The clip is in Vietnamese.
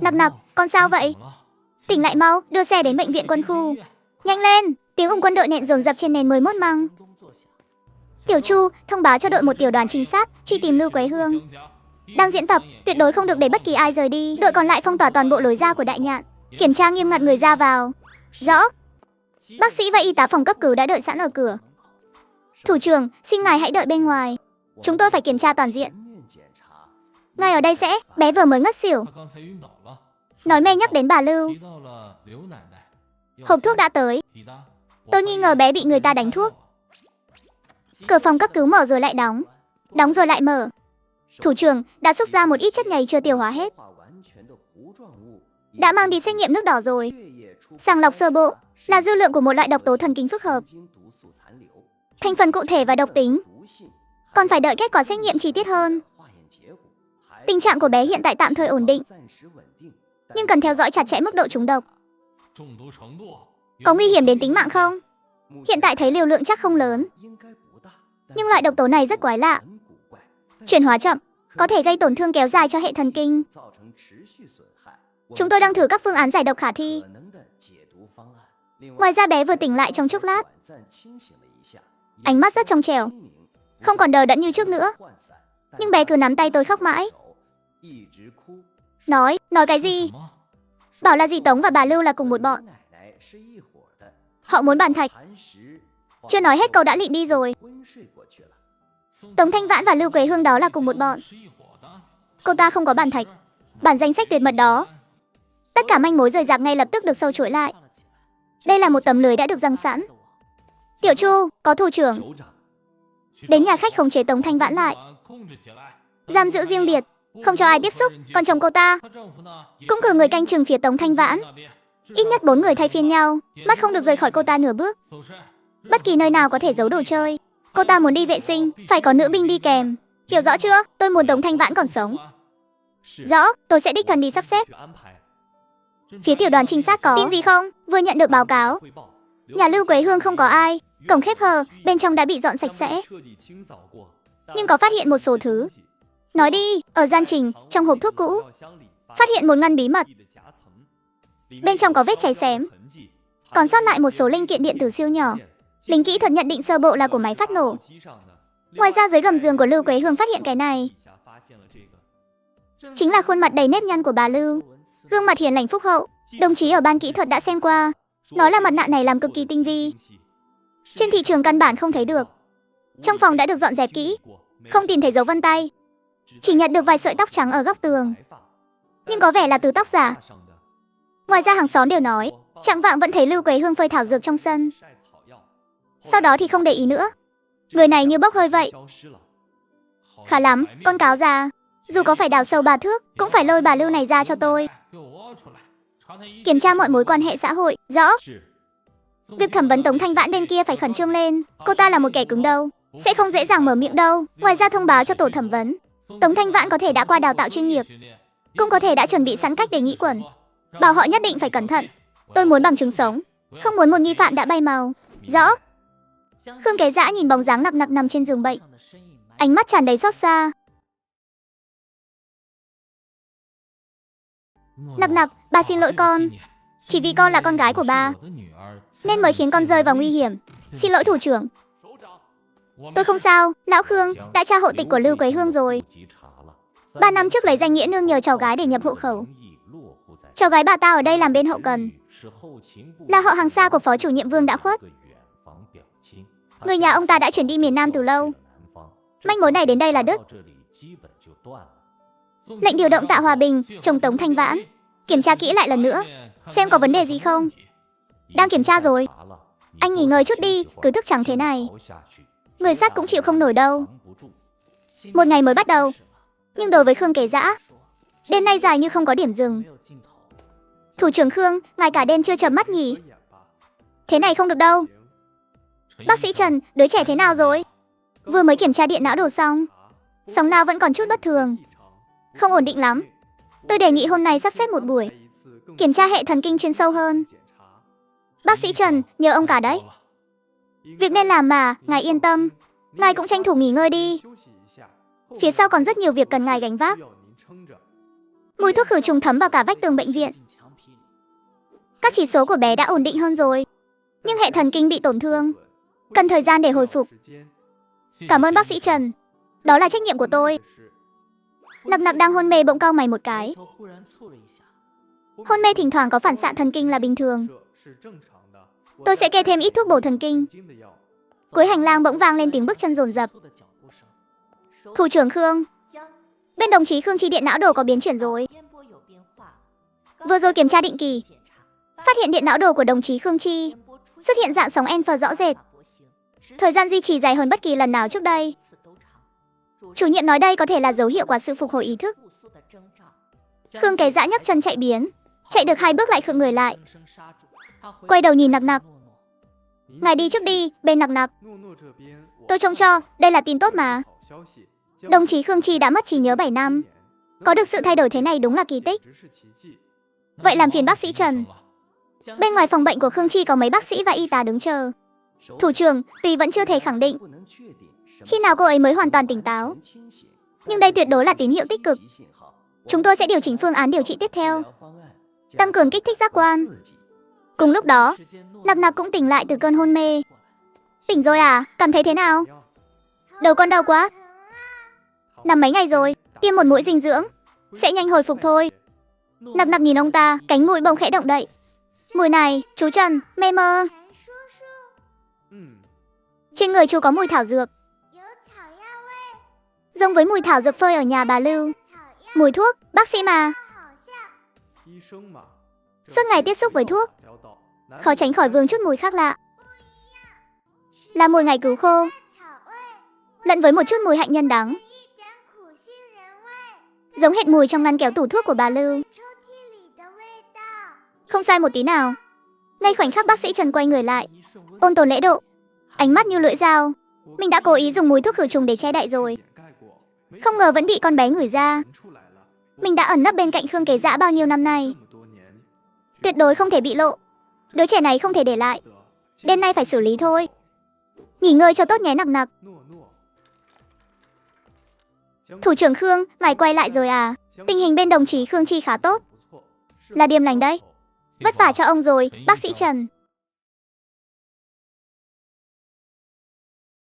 Nặc nặc, con sao vậy? Tỉnh lại mau, đưa xe đến bệnh viện quân khu. Nhanh lên, tiếng ùng quân đội nện dồn dập trên nền 11 măng. Tiểu Chu, thông báo cho đội một tiểu đoàn trinh sát truy tìm Lưu Quế Hương. Đang diễn tập, tuyệt đối không được để bất kỳ ai rời đi. Đội còn lại phong tỏa toàn bộ lối ra của Đại Nhạn, kiểm tra nghiêm ngặt người ra vào. Rõ. Bác sĩ và y tá phòng cấp cứu đã đợi sẵn ở cửa. Thủ trưởng, xin ngài hãy đợi bên ngoài. Chúng tôi phải kiểm tra toàn diện. Ngài ở đây sẽ, bé vừa mới ngất xỉu. Nói mê nhắc đến bà Lưu. Hộp thuốc đã tới. Tôi nghi ngờ bé bị người ta đánh thuốc. Cửa phòng cấp cứu mở rồi lại đóng. Đóng rồi lại mở. Thủ trưởng đã xúc ra một ít chất nhầy chưa tiêu hóa hết. Đã mang đi xét nghiệm nước đỏ rồi. Sàng lọc sơ bộ là dư lượng của một loại độc tố thần kinh phức hợp. Thành phần cụ thể và độc tính còn phải đợi kết quả xét nghiệm chi tiết hơn. Tình trạng của bé hiện tại tạm thời ổn định, nhưng cần theo dõi chặt chẽ mức độ trúng độc. Có nguy hiểm đến tính mạng không? Hiện tại thấy liều lượng chắc không lớn, nhưng loại độc tố này rất quái lạ. Chuyển hóa chậm, có thể gây tổn thương kéo dài cho hệ thần kinh. Chúng tôi đang thử các phương án giải độc khả thi. Ngoài ra bé vừa tỉnh lại trong chốc lát. Ánh mắt rất trong trẻo, không còn đờ đẫn như trước nữa. Nhưng bé cứ nắm tay tôi khóc mãi. Nói cái gì? Bảo là dì Tống và bà Lưu là cùng một bọn. Họ muốn bàn thạch. Chưa nói hết câu đã lịm đi rồi. Tống Thanh Vãn và Lưu Quế Hương đó là cùng một bọn. Cô ta không có bàn thạch, bản danh sách tuyệt mật đó. Tất cả manh mối rời rạc ngay lập tức được sâu chuỗi lại. Đây là một tấm lưới đã được giăng sẵn. Tiểu Chu, có thủ trưởng. Đến nhà khách khống chế Tống Thanh Vãn lại, giam giữ riêng biệt, không cho ai tiếp xúc. Còn chồng cô ta cũng cử người canh chừng phía Tống Thanh Vãn. Ít nhất 4 người thay phiên nhau, mắt không được rời khỏi cô ta nửa bước. Bất kỳ nơi nào có thể giấu đồ chơi. Cô ta muốn đi vệ sinh, phải có nữ binh đi kèm. Hiểu rõ chưa? Tôi muốn Tống Thanh Vãn còn sống. Rõ, tôi sẽ đích thân đi sắp xếp. Phía tiểu đoàn trinh sát có tin gì không? Vừa nhận được báo cáo. Nhà Lưu Quế Hương không có ai, cổng khép hờ, bên trong đã bị dọn sạch sẽ. Nhưng có phát hiện một số thứ. Nói đi, ở gian trình, trong hộp thuốc cũ, phát hiện một ngăn bí mật. Bên trong có vết cháy xém, còn sót lại một số linh kiện điện tử siêu nhỏ. Lính kỹ thuật nhận định sơ bộ là của máy phát nổ. Ngoài ra dưới gầm giường của Lưu Quế Hương phát hiện cái này. Chính là khuôn mặt đầy nếp nhăn của bà Lưu. Gương mặt hiền lành phúc hậu. Đồng chí ở ban kỹ thuật đã xem qua, nói là mặt nạ này làm cực kỳ tinh vi. Trên thị trường căn bản không thấy được. Trong phòng đã được dọn dẹp kỹ, không tìm thấy dấu vân tay. Chỉ nhặt được vài sợi tóc trắng ở góc tường, nhưng có vẻ là từ tóc giả. Ngoài ra hàng xóm đều nói, trạng vạng vẫn thấy Lưu Quế Hương phơi thảo dược trong sân. Sau đó thì không để ý nữa. Người này như bốc hơi vậy. Khá lắm, con cáo già. Dù có phải đào sâu 3 thước, cũng phải lôi bà Lưu này ra cho tôi. Kiểm tra mọi mối quan hệ xã hội. Rõ. Việc thẩm vấn Tống Thanh Vãn bên kia phải khẩn trương lên. Cô ta là một kẻ cứng đầu, sẽ không dễ dàng mở miệng đâu. Ngoài ra thông báo cho tổ thẩm vấn, Tống Thanh Vãn có thể đã qua đào tạo chuyên nghiệp, cũng có thể đã chuẩn bị sẵn cách đề nghị quẩn. Bảo họ nhất định phải cẩn thận. Tôi muốn bằng chứng sống, không muốn một nghi phạm đã bay màu. Rõ. Khương Kế Dã nhìn bóng dáng nặc nặc nằm trên giường bệnh, ánh mắt tràn đầy xót xa. Nặc nặc, ba xin lỗi con. Chỉ vì con là con gái của ba, nên mới khiến con rơi vào nguy hiểm. Xin lỗi thủ trưởng. Tôi không sao, lão Khương đã tra hộ tịch của Lưu Quế Hương rồi. 3 năm trước lấy danh nghĩa nương nhờ cháu gái để nhập hộ khẩu. Cháu gái bà ta ở đây làm bên hậu cần, là họ hàng xa của phó chủ nhiệm Vương đã khuất. Người nhà ông ta đã chuyển đi miền Nam từ lâu. Manh mối này đến đây là đứt. Lệnh điều động Tạ Hòa Bình, chồng Tống Thanh Vãn, kiểm tra kỹ lại lần nữa, xem có vấn đề gì không. Đang kiểm tra rồi. Anh nghỉ ngơi chút đi, cứ thức trắng thế này, người sát cũng chịu không nổi đâu. Một ngày mới bắt đầu, nhưng đối với Khương Kế Dã, đêm nay dài như không có điểm dừng. Thủ trưởng Khương, ngài cả đêm chưa chợp mắt nhỉ? Thế này không được đâu. Bác sĩ Trần, đứa trẻ thế nào rồi? Vừa mới kiểm tra điện não đồ xong, sóng não vẫn còn chút bất thường, không ổn định lắm. Tôi đề nghị hôm nay sắp xếp một buổi kiểm tra hệ thần kinh chuyên sâu hơn. Bác sĩ Trần, nhờ ông cả đấy. Việc nên làm mà, ngài yên tâm. Ngài cũng tranh thủ nghỉ ngơi đi. Phía sau còn rất nhiều việc cần ngài gánh vác. Mùi thuốc khử trùng thấm vào cả vách tường bệnh viện. Các chỉ số của bé đã ổn định hơn rồi, nhưng hệ thần kinh bị tổn thương, cần thời gian để hồi phục. Cảm ơn bác sĩ Trần, đó là trách nhiệm của tôi. Nặc Nặc đang hôn mê bỗng cau mày một cái. Hôn mê thỉnh thoảng có phản xạ thần kinh là bình thường. Tôi sẽ kê thêm ít thuốc bổ thần kinh. Cuối hành lang bỗng vang lên tiếng bước chân dồn dập. Thủ trưởng Khương, bên đồng chí Khương chi điện não đồ có biến chuyển rồi. Vừa rồi kiểm tra định kỳ, phát hiện điện não đồ của đồng chí Khương Chi xuất hiện dạng sóng alpha rõ rệt. Thời gian duy trì dài hơn bất kỳ lần nào trước đây. Chủ nhiệm nói đây có thể là dấu hiệu của sự phục hồi ý thức. Khương Kế Dã nhấc chân chạy biến, chạy được 2 bước lại khựng người lại. Quay đầu nhìn Nặc Nặc. Ngài đi trước đi, bên Nặc Nặc. Tôi trông cho, đây là tin tốt mà. Đồng chí Khương Chi đã mất trí nhớ 7 năm. Có được sự thay đổi thế này đúng là kỳ tích. Vậy làm phiền bác sĩ Trần. Bên ngoài phòng bệnh của Khương Chi có mấy bác sĩ và y tá đứng chờ. Thủ trưởng, tuy vẫn chưa thể khẳng định khi nào cô ấy mới hoàn toàn tỉnh táo, nhưng đây tuyệt đối là tín hiệu tích cực. Chúng tôi sẽ điều chỉnh phương án điều trị tiếp theo, tăng cường kích thích giác quan. Cùng lúc đó, Nặc Nặc cũng tỉnh lại từ cơn hôn mê. Tỉnh rồi à? Cảm thấy thế nào? Đầu con đau quá. Nằm mấy ngày rồi, tiêm một mũi dinh dưỡng, sẽ nhanh hồi phục thôi. Nặc Nặc nhìn ông ta, cánh mũi bỗng khẽ động đậy. Mùi này, chú Trần, mê mơ. Trên người chú có mùi thảo dược, giống với mùi thảo dược phơi ở nhà bà Lưu. Mùi thuốc, bác sĩ mà. Suốt ngày tiếp xúc với thuốc, khó tránh khỏi vương chút mùi khác lạ. Là mùi ngày cứu khô, lẫn với một chút mùi hạnh nhân đắng, giống hệt mùi trong ngăn kéo tủ thuốc của bà Lưu. Không sai một tí nào. Ngay khoảnh khắc bác sĩ Trần quay người lại, ôn tồn lễ độ, ánh mắt như lưỡi dao. Mình đã cố ý dùng mùi thuốc khử trùng để che đậy rồi, không ngờ vẫn bị con bé ngửi ra. Mình đã ẩn nấp bên cạnh Khương Kế Dã bao nhiêu năm nay, tuyệt đối không thể bị lộ. Đứa trẻ này không thể để lại, đêm nay phải xử lý thôi. Nghỉ ngơi cho tốt nhé Nặc Nặc. Thủ trưởng Khương, ngài quay lại rồi à? Tình hình bên đồng chí Khương Chi khá tốt. Là điềm lành đấy. Vất vả cho ông rồi, bác sĩ Trần.